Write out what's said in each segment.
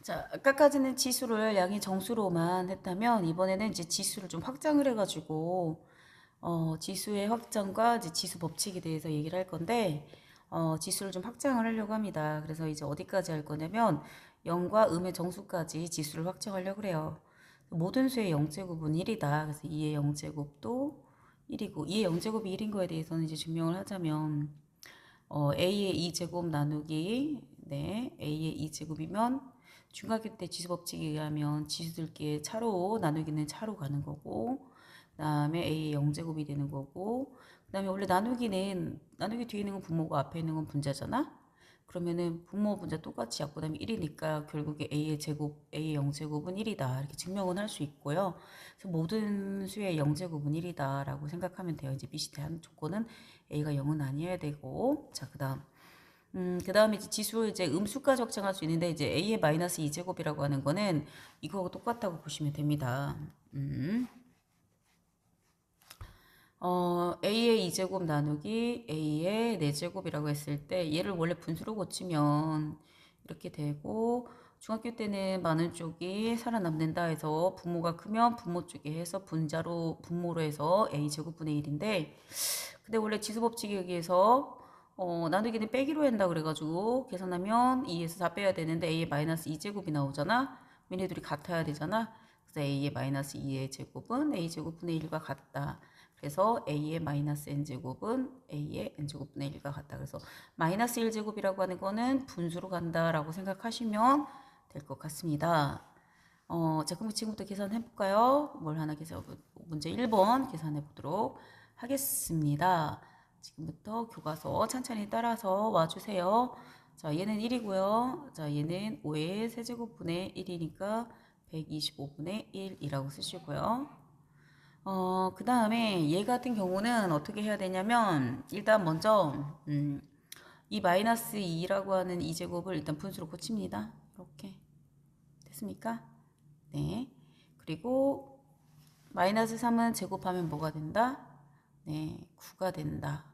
자, 아까까지는 지수를 양의 정수로만 했다면 이번에는 이제 지수를 좀 확장을 해가지고 지수의 확장과 이제 지수 법칙에 대해서 얘기를 할 건데 지수를 좀 확장을 하려고 합니다. 그래서 이제 어디까지 할 거냐면 0과 음의 정수까지 지수를 확장하려고 그래요. 모든 수의 0제곱은 1이다. 그래서 2의 0제곱도 1이고 2의 0제곱이 1인 거에 대해서는 이제 증명을 하자면 A의 2제곱 나누기 네, A의 2제곱이면 중학교 때 지수법칙에 의하면 지수들끼리 차로 나누기는 차로 가는 거고 그 다음에 A의 0제곱이 되는 거고 그 다음에 원래 나누기 뒤에 있는 건 분모고 앞에 있는 건 분자잖아. 그러면은 분모 분자 똑같이 약분하면 1이니까 결국에 A의 제곱, A의 0제곱은 1이다. 이렇게 증명은 할 수 있고요. 그래서 모든 수의 0제곱은 1이다 라고 생각하면 돼요. 이제 비슷한 조건은 A가 0은 아니어야 되고 자 그 다음에 이제 지수를 이제 음수까지 확장할 수 있는데 이제 A의 마이너스 2제곱이라고 하는 거는 이거하고 똑같다고 보시면 됩니다. A의 2제곱 나누기 A의 4제곱이라고 했을 때 얘를 원래 분수로 고치면 이렇게 되고 중학교 때는 많은 쪽이 살아남는다 해서 분모가 크면 분모 쪽에 해서 분모로 해서 A제곱분의 1인데 근데 원래 지수법칙에 의해서 나누기는 빼기로 한다 그래가지고 계산하면 2에서 4 빼야 되는데 A의 마이너스 2제곱이 나오잖아. 얘네들이 같아야 되잖아. 그래서 A의 마이너스 2의 제곱은 A제곱분의 1과 같다. 그래서 A의 마이너스 N제곱은 A의 N제곱분의 1과 같다. 그래서 마이너스 1제곱이라고 하는 거는 분수로 간다라고 생각하시면 될 것 같습니다. 자, 그럼 지금부터 계산해 볼까요? 뭘 하나 문제 1번 계산해 보도록 하겠습니다. 지금부터 교과서 천천히 따라서 와주세요. 자, 얘는 1이고요. 자, 얘는 5의 세제곱분의 1이니까 125분의 1이라고 쓰시고요. 그 다음에 얘 같은 경우는 어떻게 해야 되냐면 일단 먼저 이 마이너스 2라고 하는 이 제곱을 일단 분수로 고칩니다. 이렇게 됐습니까? 네. 그리고 마이너스 3은 제곱하면 뭐가 된다? 네, 9가 된다.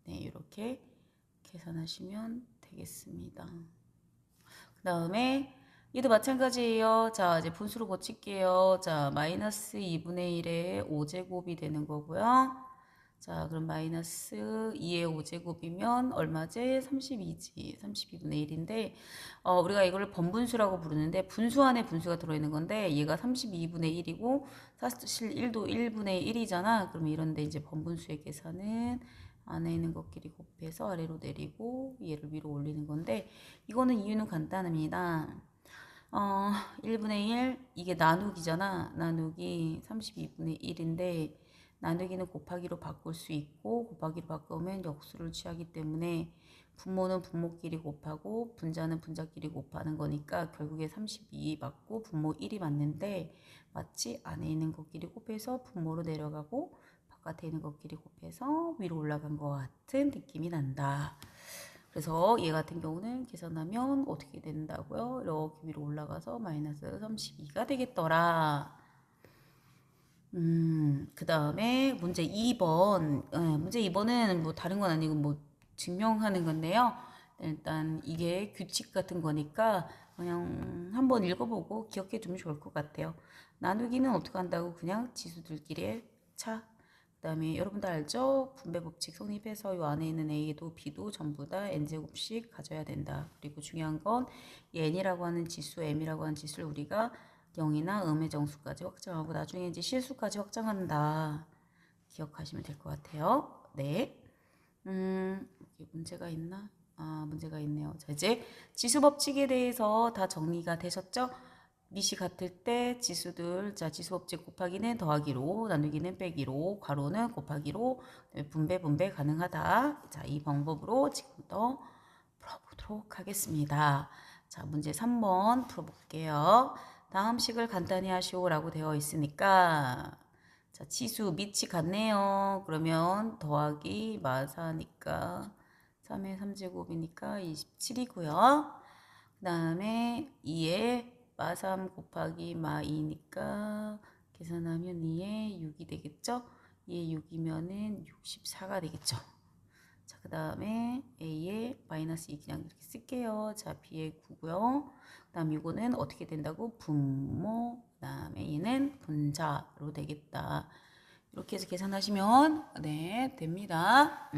네, 이렇게 계산하시면 되겠습니다. 그 다음에 얘도 마찬가지예요. 자, 이제 분수로 고칠게요. 자, 마이너스 2분의 1의 5제곱이 되는 거고요. 자, 그럼 마이너스 2의 5제곱이면 얼마지? 32지. 32분의 1인데, 우리가 이걸 번분수라고 부르는데, 분수 안에 분수가 들어있는 건데, 얘가 32분의 1이고, 사실 1도 1분의 1이잖아. 그럼 이런데 이제 번분수의 계산은 안에 있는 것끼리 곱해서 아래로 내리고, 얘를 위로 올리는 건데, 이거는 이유는 간단합니다. 1분의 1, 이게 나누기잖아. 나누기 32분의 1인데, 나누기는 곱하기로 바꿀 수 있고, 곱하기로 바꾸면 역수를 취하기 때문에, 분모는 분모끼리 곱하고, 분자는 분자끼리 곱하는 거니까, 결국에 32 맞고, 분모 1이 맞는데, 마치 안에 있는 것끼리 곱해서 분모로 내려가고, 바깥에 있는 것끼리 곱해서 위로 올라간 것 같은 느낌이 난다. 그래서 얘 같은 경우는 계산하면 어떻게 된다고요? 이렇게 위로 올라가서 마이너스 32가 되겠더라. 그 다음에 문제 2번. 문제 2번은 뭐 다른 건 아니고 뭐 증명하는 건데요. 일단 이게 규칙 같은 거니까 그냥 한번 읽어보고 기억해 두면 좋을 것 같아요. 나누기는 어떻게 한다고 그냥 지수들끼리의 차. 그 다음에 여러분들 알죠? 분배 법칙 성립해서 이 안에 있는 A도 B도 전부 다 N제곱씩 가져야 된다. 그리고 중요한 건 이 N이라고 하는 지수, M이라고 하는 지수를 우리가 0이나 음의 정수까지 확장하고 나중에 이제 실수까지 확장한다. 기억하시면 될 것 같아요. 네. 여기 문제가 있나? 아, 문제가 있네요. 자, 이제 지수 법칙에 대해서 다 정리가 되셨죠? 밑이 같을 때 지수들, 자, 지수 법칙 곱하기는 더하기로, 나누기는 빼기로, 괄호는 곱하기로, 분배 가능하다. 자, 이 방법으로 지금부터 풀어보도록 하겠습니다. 자, 문제 3번 풀어볼게요. 다음 식을 간단히 하시오라고 되어 있으니까 자, 치수 밑이 같네요. 그러면 더하기 마사니까 3의 3제곱이니까 27이고요. 그 다음에 2에 마3 곱하기 마2니까 계산하면 2에 6이 되겠죠? 2에 6이면은 64가 되겠죠? 자, 그 다음에 A에 마이너스 2 그냥 이렇게 쓸게요. 자, B에 9고요. 그 다음 이거는 어떻게 된다고? 분모, 그 다음에 얘는 분자로 되겠다. 이렇게 해서 계산하시면 네, 됩니다.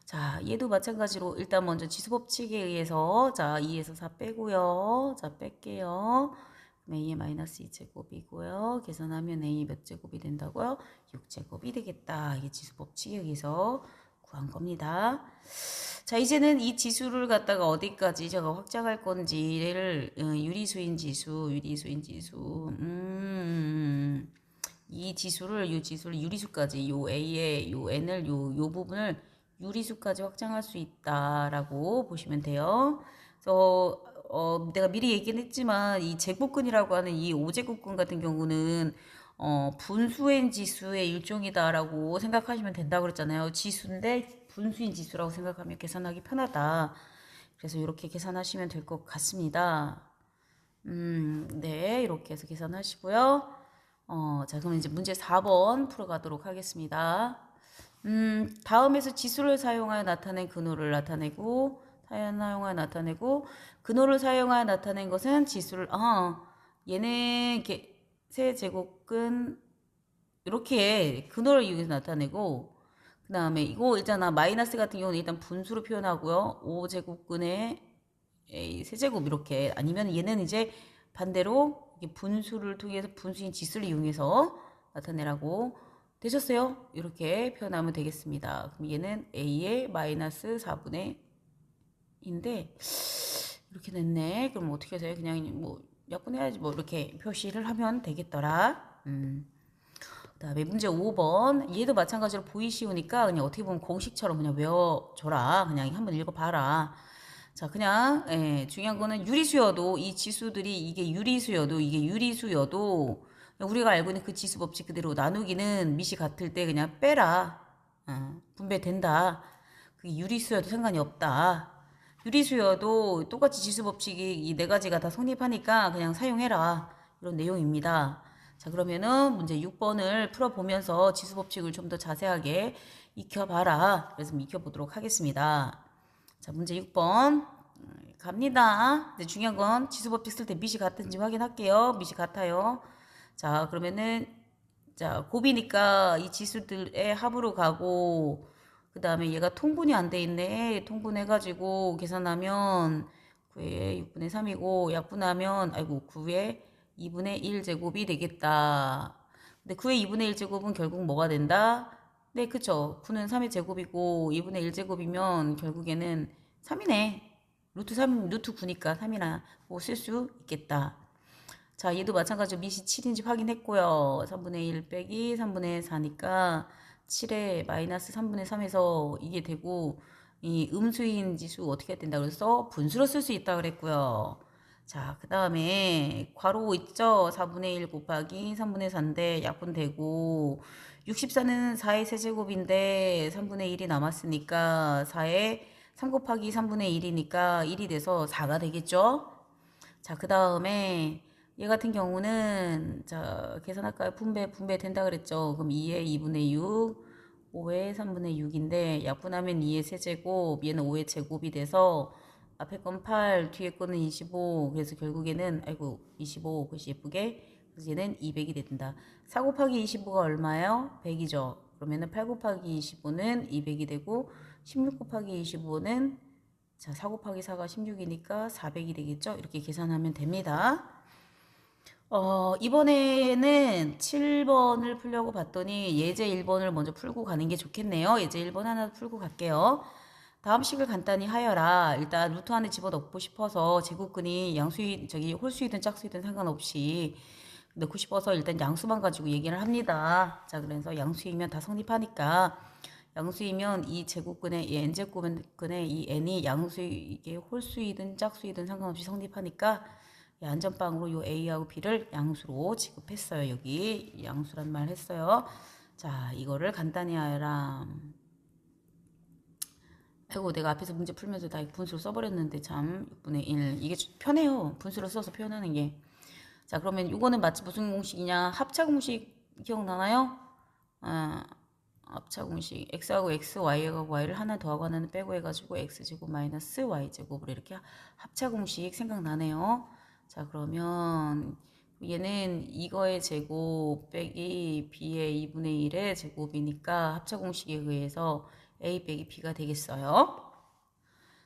자, 얘도 마찬가지로 일단 먼저 지수법칙에 의해서 자, 2에서 4 빼고요. 자, 뺄게요. A의 마이너스 2제곱이고요. 계산하면 A 몇 제곱이 된다고요? 6제곱이 되겠다. 이게 지수법칙에 의해서 구한 겁니다. 자, 이제는 이 지수를 갖다가 어디까지 제가 확장할 건지를 유리수인 지수, 이 지수를 유리수까지 요 A의 요 N을 요 부분을 유리수까지 확장할 수 있다라고 보시면 돼요. 그래서 내가 미리 얘기는 했지만 이 제곱근이라고 하는 이 5제곱근 같은 경우는 분수인 지수의 일종이다라고 생각하시면 된다고 그랬잖아요. 지수인데 분수인 지수라고 생각하면 계산하기 편하다. 그래서 이렇게 계산하시면 될 것 같습니다. 네, 이렇게 해서 계산하시고요. 자, 그럼 이제 문제 4번 풀어가도록 하겠습니다. 다음에서 지수를 사용하여 나타낸 근호를 나타내고, 근호를 사용하여 나타낸 것은 지수를, 얘는 세제곱근, 이렇게 근호를 이용해서 나타내고, 그 다음에 이거 있잖아. 마이너스 같은 경우는 일단 분수로 표현하고요. 5제곱근에 세제곱 이렇게. 아니면 얘는 이제 반대로 분수를 통해서 분수인 지수를 이용해서 나타내라고 되셨어요? 이렇게 표현하면 되겠습니다. 그럼 얘는 A의 마이너스 4분의 인데 이렇게 됐네. 그럼 어떻게 해서 그냥 뭐 약분해야지 뭐 이렇게 표시를 하면 되겠더라. 그 다음에 문제 5번. 얘도 마찬가지로 보기 쉬우니까 그냥 어떻게 보면 공식처럼 그냥 외워줘라. 그냥 한번 읽어봐라. 자, 그냥 중요한 거는 유리수여도 이 지수들이 이게 유리수여도 그냥 우리가 알고 있는 그 지수 법칙 그대로 나누기는 밑이 같을 때 그냥 빼라. 분배된다. 그게 유리수여도 상관이 없다. 유리수여도 똑같이 지수 법칙이 이 네 가지가 다 성립하니까 그냥 사용해라. 이런 내용입니다. 자, 그러면은 문제 6번을 풀어보면서 지수 법칙을 좀 더 자세하게 익혀봐라. 그래서 익혀보도록 하겠습니다. 자, 문제 6번 갑니다. 이제 중요한 건 지수 법칙 쓸 때 밑이 같은지 확인할게요. 밑이 같아요. 자, 그러면은 자, 곱이니까 이 지수들의 합으로 가고 그 다음에 얘가 통분이 안 돼 있네. 통분해가지고 계산하면 9에 6분의 3이고 약분하면 9에 2분의 1제곱이 되겠다. 근데 9의 2분의 1제곱은 결국 뭐가 된다? 네, 그쵸. 9는 3의 제곱이고 2분의 1제곱이면 결국에는 3이네. 루트 3, 루트 9니까 3이나 뭐 쓸 수 있겠다. 자, 얘도 마찬가지로 밑이 7인지 확인했고요. 3분의 1 빼기 3분의 4니까 7에 마이너스 3분의 3에서 이게 되고 이 음수인 지수 어떻게 해야 된다 그래서 분수로 쓸 수 있다 그랬고요. 자, 그 다음에 괄호 있죠? 4분의 1 곱하기 3분의 4인데 약분되고 64는 4의 세제곱인데 3분의 1이 남았으니까 4에 3 곱하기 3분의 1이니까 1이 돼서 4가 되겠죠? 자, 그 다음에 얘 같은 경우는 자 계산할까요? 분배 된다 그랬죠. 그럼 2의 2분의 6, 5의 3분의 6인데 약분하면 2의 세제곱, 얘는 5의 제곱이 돼서 앞에 건 8, 뒤에 거는 25. 그래서 결국에는 25 글씨 예쁘게. 그래서 얘는 200이 된다. 4 곱하기 25가 얼마예요? 100이죠. 그러면은 8 곱하기 25는 200이 되고 16 곱하기 25는 자, 4 곱하기 4가 16이니까 400이 되겠죠? 이렇게 계산하면 됩니다. 이번에는 7번을 풀려고 봤더니 예제 1번을 먼저 풀고 가는 게 좋겠네요. 예제 1번 하나 풀고 갈게요. 다음 식을 간단히 하여라. 일단 루트 안에 집어넣고 싶어서 제곱근이 홀수이든 짝수이든 상관없이 넣고 싶어서 일단 양수만 가지고 얘기를 합니다. 자, 그래서 양수이면 다 성립하니까 양수이면 이 제곱근의 이 n제곱근의 이 n이 이게 홀수이든 짝수이든 상관없이 성립하니까 안전빵으로 요 A하고 B를 양수로 지급했어요. 여기 양수란 말 했어요. 자, 이거를 간단히 하여라. 내가 앞에서 문제 풀면서 다 분수로 써버렸는데 참 6분의 1 이게 편해요. 분수로 써서 표현하는 게. 자, 그러면 이거는 마치 무슨 공식이냐? 합차 공식 기억나나요? 합차 공식 x하고 x, y하고 y를 하나 더하고 하나는 빼고 해가지고 x제곱 마이너스 y제곱으로 이렇게 합차 공식 생각나네요. 자, 그러면 얘는 이거의 제곱 빼기 b의 2분의 1의 제곱이니까 합차 공식에 의해서 a 빼기 b가 되겠어요.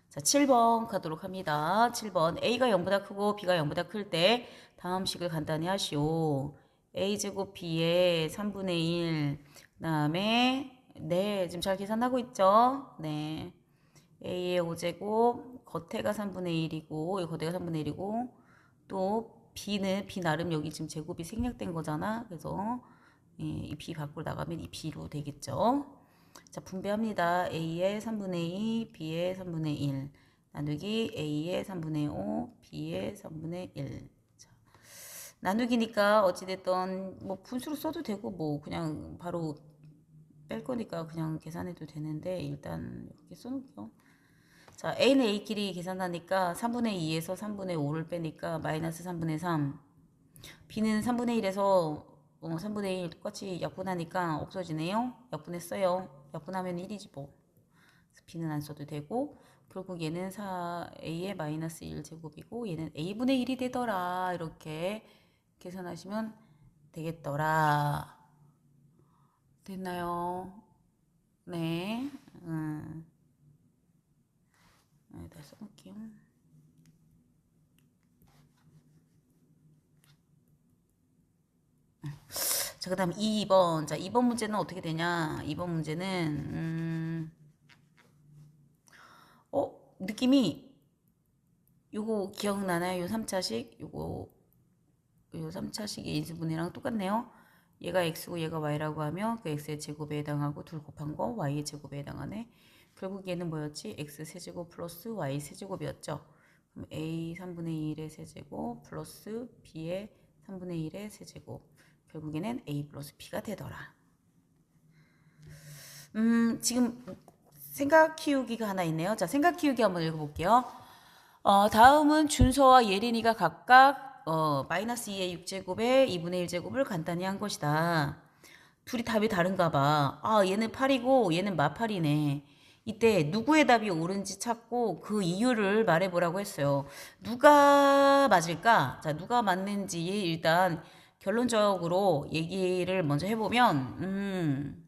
자, 7번 가도록 합니다. 7번 a가 0보다 크고 b가 0보다 클 때 다음 식을 간단히 하시오. a제곱 b의 3분의 1, 그 다음에 네, 지금 잘 계산하고 있죠? 네, a의 5제곱, 겉에가 3분의 1이고 이 겉에가 3분의 1이고 또 b는 b 나름 여기 지금 제곱이 생략된 거잖아. 그래서 이 b 밖으로 나가면 이 b로 되겠죠? 자, 분배합니다. a의 3분의 2, b의 3분의 1 나누기 a의 3분의 5, b의 3분의 1. 자, 나누기니까 어찌됐든 뭐 분수로 써도 되고 뭐 그냥 바로 뺄 거니까 그냥 계산해도 되는데 일단 이렇게 써놓을게요. 자, a는 a끼리 계산하니까 3분의 2에서 3분의 5를 빼니까 마이너스 3분의 3. b는 3분의 1에서 3분의 1 똑같이 약분하니까 없어지네요. 약분했어요. 약분하면 1이지 뭐. b는 안 써도 되고 결국 얘는 4a의 마이너스 1제곱이고 얘는 a분의 1이 되더라. 이렇게 계산하시면 되겠더라. 됐나요? 네. 여기다 써놓을게요. 자, 그 다음 2번. 자, 2번 문제는 어떻게 되냐? 2번 문제는, 느낌이, 요거 기억나나요? 요 3차식? 요 3차식의 인수분해랑 똑같네요. 얘가 x고 얘가 y라고 하면 그 x의 제곱에 해당하고 둘 곱한 거 y의 제곱에 해당하네. 결국 얘는 뭐였지? x 세제곱 플러스 y 세제곱이었죠. 그럼 a 3분의 1의 세제곱 플러스 b의 3분의 1의 세제곱. 결국에는 a 플러스 b가 되더라. 지금 생각 키우기가 하나 있네요. 자, 생각 키우기 한번 읽어볼게요. 다음은 준서와 예린이가 각각 마이너스 2의 6제곱에 2분의 1제곱을 간단히 한 것이다. 둘이 답이 다른가 봐. 아, 얘는 8이고 얘는 마8이네. 이때 누구의 답이 옳은지 찾고 그 이유를 말해보라고 했어요. 누가 맞을까? 자, 누가 맞는지 일단 결론적으로 얘기를 먼저 해보면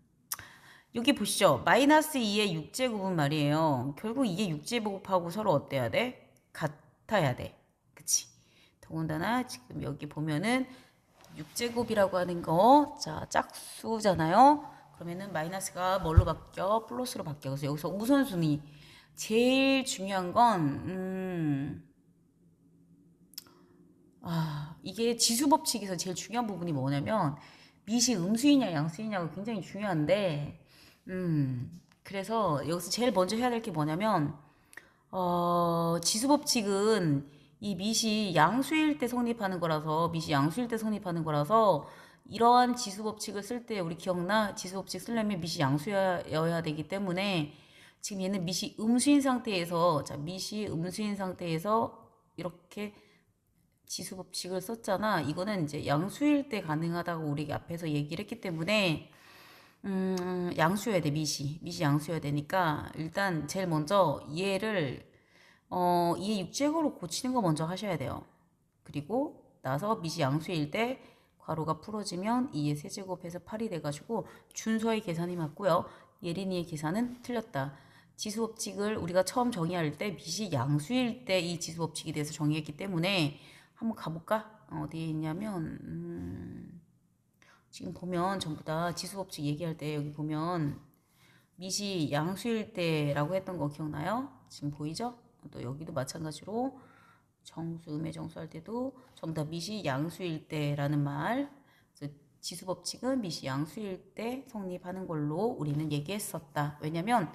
여기 보시죠. 마이너스 2의 6제곱은 말이에요. 결국 이게 6제곱하고 서로 어때야 돼? 같아야 돼. 그치? 더군다나 지금 여기 보면은 6제곱이라고 하는 거, 자, 짝수잖아요. 그러면은 마이너스가 뭘로 바뀌어? 플러스로 바뀌어. 그래서 여기서 우선순위. 제일 중요한 건, 이게 지수법칙에서 제일 중요한 부분이 뭐냐면, 밑이 음수이냐 양수이냐가 굉장히 중요한데, 그래서 여기서 제일 먼저 해야 될 게 뭐냐면, 지수법칙은 이 밑이 양수일 때 성립하는 거라서, 밑이 양수일 때 성립하는 거라서, 이러한 지수법칙을 쓸 때 우리 기억나? 지수법칙 쓰려면 밑이 양수여야 되기 때문에, 지금 얘는 밑이 음수인 상태에서, 자, 밑이 음수인 상태에서 이렇게 지수법칙을 썼잖아. 이거는 이제 양수일 때 가능하다고 우리 앞에서 얘기를 했기 때문에, 양수여야 돼, 밑이 양수여야 되니까, 일단 제일 먼저 얘를, 2의 6제곱으로 고치는 거 먼저 하셔야 돼요. 그리고 나서 밑이 양수일 때, 괄호가 풀어지면 2의 세제곱해서 8이 돼가지고, 준서의 계산이 맞고요. 예린이의 계산은 틀렸다. 지수법칙을 우리가 처음 정의할 때, 밑이 양수일 때 이 지수법칙에 대해서 정의했기 때문에, 한번 가볼까? 어디에 있냐면, 지금 보면 전부 다 지수법칙 얘기할 때 여기 보면 밑이 양수일 때라고 했던 거 기억나요? 지금 보이죠? 또 여기도 마찬가지로 정수, 음의 정수 할 때도 전부 다 밑이 양수일 때라는 말. 그래서 지수법칙은 밑이 양수일 때 성립하는 걸로 우리는 얘기했었다. 왜냐면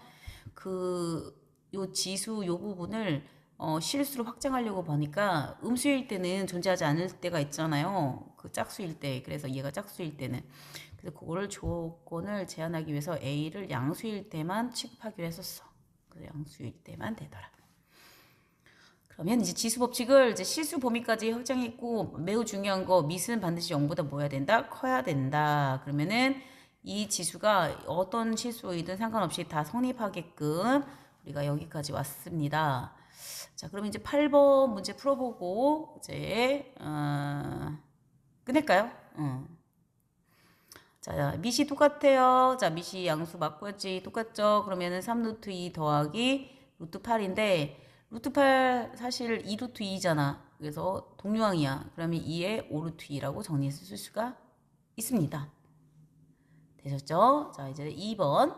요 지수 요 부분을 실수로 확장하려고 보니까 음수일 때는 존재하지 않을 때가 있잖아요. 그 짝수일 때. 그래서 얘가 짝수일 때는. 그래서 그거를 조건을 제한하기 위해서 A를 양수일 때만 취급하기로 했었어. 그래서 양수일 때만 되더라. 그러면 이제 지수법칙을 이제 실수 범위까지 확장했고 매우 중요한 거 밑은 반드시 0보다 뭐야 된다? 커야 된다. 그러면은 이 지수가 어떤 실수이든 상관없이 다 성립하게끔 우리가 여기까지 왔습니다. 자, 그럼 이제 8번 문제 풀어보고 이제 끝낼까요? 자, 밑이 똑같아요. 자, 밑이 양수 맞고였지. 똑같죠? 그러면은 3루트 2 더하기 루트 8인데 루트 8 사실 2루트 2잖아. 그래서 동류항이야. 그러면 2에 5루트 2라고 정리해서 쓸 수가 있습니다. 되셨죠? 자, 이제 2번.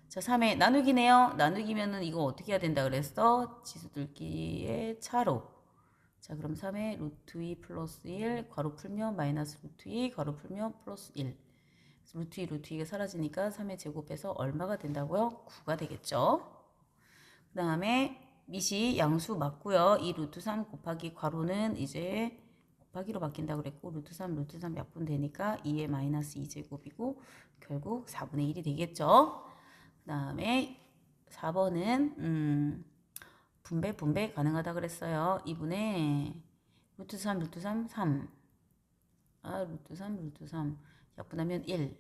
자, 3에 나누기네요. 나누기면은 이거 어떻게 해야 된다 그랬어? 지수들끼리의 차로. 자, 그럼 3에 루트 2 플러스 1 괄호 풀면 마이너스 루트 2 괄호 풀면 플러스 1. 루트 2 루트 2가 사라지니까 3의 제곱해서 얼마가 된다고요? 9가 되겠죠? 그 다음에 밑이 양수 맞고요. 이 루트 3 곱하기 괄호는 이제 곱하기로 바뀐다고 그랬고 루트 3 약분 되니까 2의 마이너스 2제곱이고 결국 4분의 1이 되겠죠. 그 다음에 4번은 분배 가능하다 그랬어요. 2분의 루트 3 3 루트 3 약분하면 1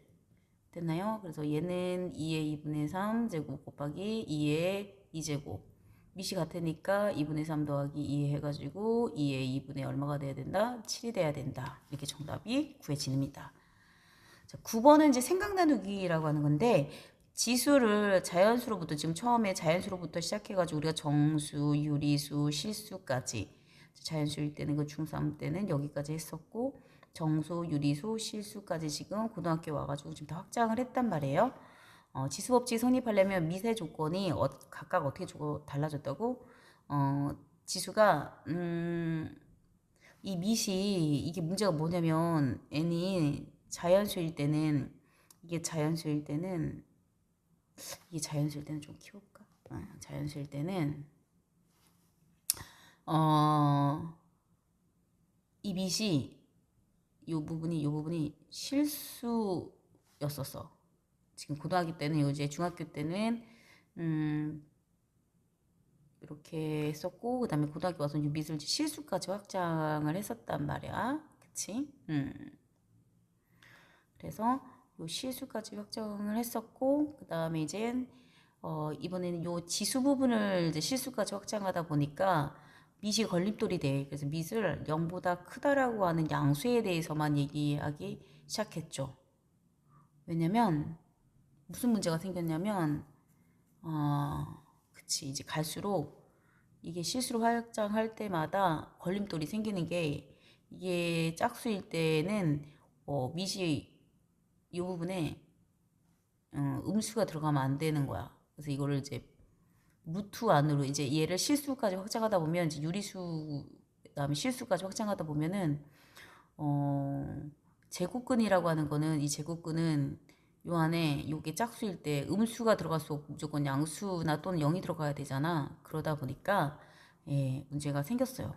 됐나요? 그래서 얘는 2의 2분의 3 제곱 곱하기 2의 2제곱 밑이 같으니까 2분의 3 더하기 2 해가지고 2의 2분의 얼마가 돼야 된다? 7이 돼야 된다. 이렇게 정답이 구해집니다. 자, 9번은 이제 생각 나누기라고 하는 건데 지수를 자연수로부터 지금 처음에 자연수로부터 시작해가지고 우리가 정수, 유리수, 실수까지 자연수일 때는 그 중3 때는 여기까지 했었고 정수, 유리수, 실수까지 지금 고등학교 와가지고 지금 다 확장을 했단 말이에요. 지수법칙 성립하려면 미세 조건이 각각 어떻게 달라졌다고? 지수가 이 밑이 이게 문제가 뭐냐면 n이 자연수일 때는 이게 자연수일 때는 좀 키울까? 자연수일 때는 이 밑이 요 부분이 실수였었어. 지금 고등학교 때는 이제 중학교 때는 이렇게 했었고 그다음에 고등학교 와서 밑을 실수까지 확장을 했었단 말이야. 그치? 그래서 요 실수까지 확정을 했었고 그다음에 이제 이번에는 요 지수 부분을 이제 실수까지 확장하다 보니까 밑이 걸림돌이 돼. 그래서 밑을 0보다 크다라고 하는 양수에 대해서만 얘기하기 시작했죠. 왜냐면 무슨 문제가 생겼냐면 그치 이제 갈수록 이게 실수로 확장할 때마다 걸림돌이 생기는 게 이게 짝수일 때는 밑이 이 부분에 음수가 들어가면 안 되는 거야. 그래서 이거를 이제 루트 안으로 이제 얘를 실수까지 확장하다 보면 이제 유리수 그다음에 실수까지 확장하다 보면은 제곱근이라고 하는 거는 이 제곱근은 요 안에 요게 짝수일 때 음수가 들어갈수록 무조건 양수나 또는 0이 들어가야 되잖아. 그러다 보니까 예, 문제가 생겼어요.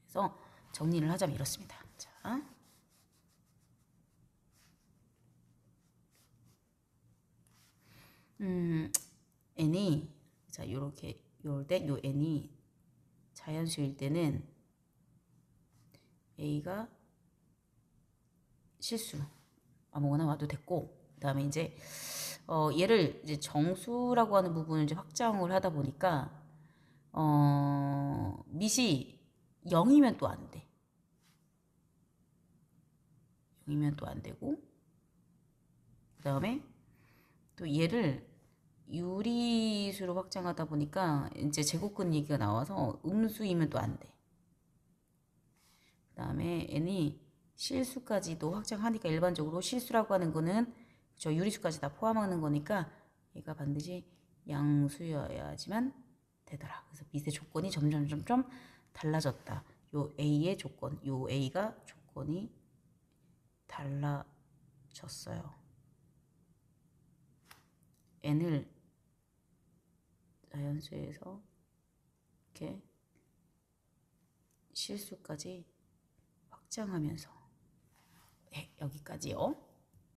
그래서 정리를 하자면 이렇습니다. 자. n이 자 요렇게 요럴 때 요 n이 자연수일 때는 a가 실수 아무거나 와도 됐고 그다음에 이제 얘를 이제 정수라고 하는 부분을 이제 확장을 하다 보니까 밑이 0이면 또 안 돼. 0이면 또 안 되고 그다음에 또 얘를 유리수로 확장하다 보니까 이제 제곱근 얘기가 나와서 음수이면 또 안 돼. 그 다음에 n이 실수까지도 확장하니까 일반적으로 실수라고 하는 거는 저 유리수까지 다 포함하는 거니까 얘가 반드시 양수여야지만 되더라. 그래서 밑의 조건이 점점 달라졌다. 요 A의 조건, 요 A가 조건이 달라졌어요. n을 자연수에서 이렇게 실수까지 확장하면서 네, 여기까지요.